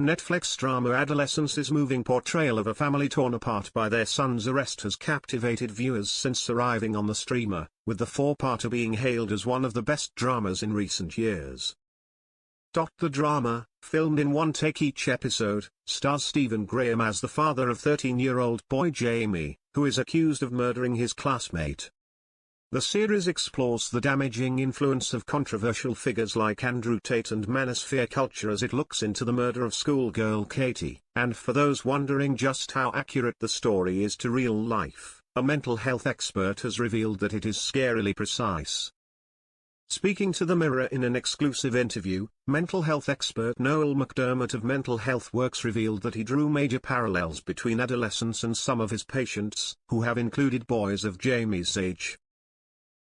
Netflix drama Adolescence's moving portrayal of a family torn apart by their son's arrest has captivated viewers since arriving on the streamer, with the four-parter being hailed as one of the best dramas in recent years. The drama, filmed in one take each episode, stars Stephen Graham as the father of 13-year-old boy Jamie, who is accused of murdering his classmate. The series explores the damaging influence of controversial figures like Andrew Tate and manosphere culture as it looks into the murder of schoolgirl Katie, and for those wondering just how accurate the story is to real life, a mental health expert has revealed that it is scarily precise. Speaking to The Mirror in an exclusive interview, mental health expert Noel McDermott of Mental Health Works revealed that he drew major parallels between Adolescence and some of his patients, who have included boys of Jamie's age.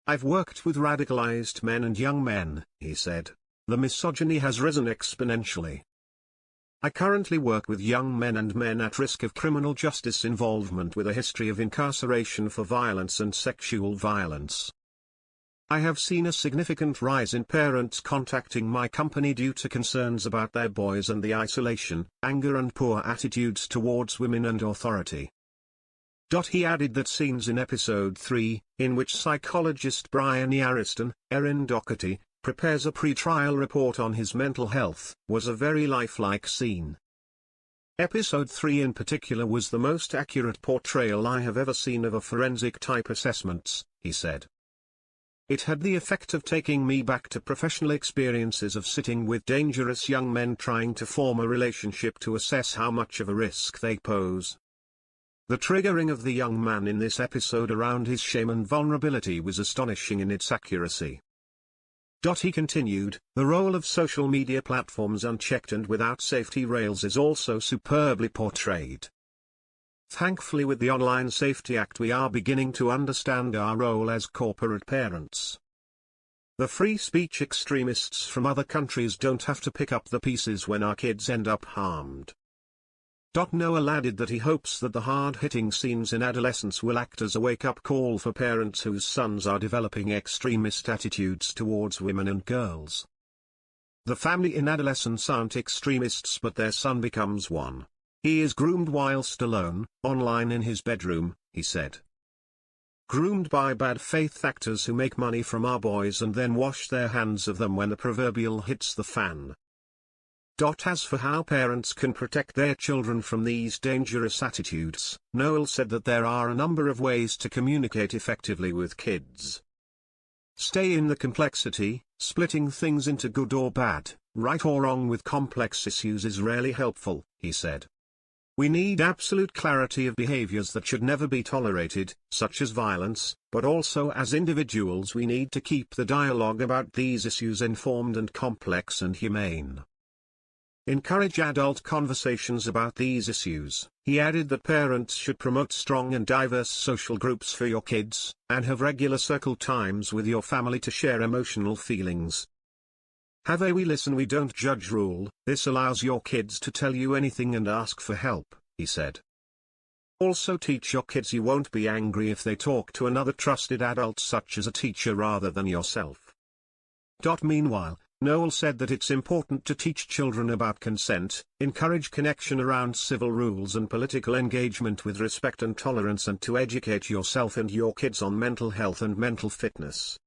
"I've worked with radicalized men and young men," he said. "The misogyny has risen exponentially. I currently work with young men and men at risk of criminal justice involvement with a history of incarceration for violence and sexual violence. I have seen a significant rise in parents contacting my company due to concerns about their boys and the isolation, anger and poor attitudes towards women and authority." He added that scenes in episode 3, in which psychologist Brian Yariston, Erin Doherty, prepares a pre-trial report on his mental health, was a very lifelike scene. Episode 3 in particular was the most accurate portrayal I have ever seen of a forensic-type assessments, he said. It had the effect of taking me back to professional experiences of sitting with dangerous young men trying to form a relationship to assess how much of a risk they pose. The triggering of the young man in this episode around his shame and vulnerability was astonishing in its accuracy. He continued, "The role of social media platforms unchecked and without safety rails is also superbly portrayed. Thankfully, with the Online Safety Act we are beginning to understand our role as corporate parents. The free speech extremists from other countries don't have to pick up the pieces when our kids end up harmed." Noel added that he hopes that the hard-hitting scenes in Adolescence will act as a wake-up call for parents whose sons are developing extremist attitudes towards women and girls. "The family in Adolescence aren't extremists, but their son becomes one. He is groomed whilst alone, online in his bedroom," he said. "Groomed by bad faith actors who make money from our boys and then wash their hands of them when the proverbial hits the fan." As for how parents can protect their children from these dangerous attitudes, Noel said that there are a number of ways to communicate effectively with kids. "Stay in the complexity, splitting things into good or bad, right or wrong with complex issues is rarely helpful," he said. "We need absolute clarity of behaviors that should never be tolerated, such as violence, but also as individuals we need to keep the dialogue about these issues informed and complex and humane. Encourage adult conversations about these issues." He added that parents should promote strong and diverse social groups for your kids, and have regular circle times with your family to share emotional feelings. "Have a we listen we don't judge rule. This allows your kids to tell you anything and ask for help," he said. "Also teach your kids you won't be angry if they talk to another trusted adult such as a teacher rather than yourself." Meanwhile, Noel said that it's important to teach children about consent, encourage connection around civil rules and political engagement with respect and tolerance, and to educate yourself and your kids on mental health and mental fitness.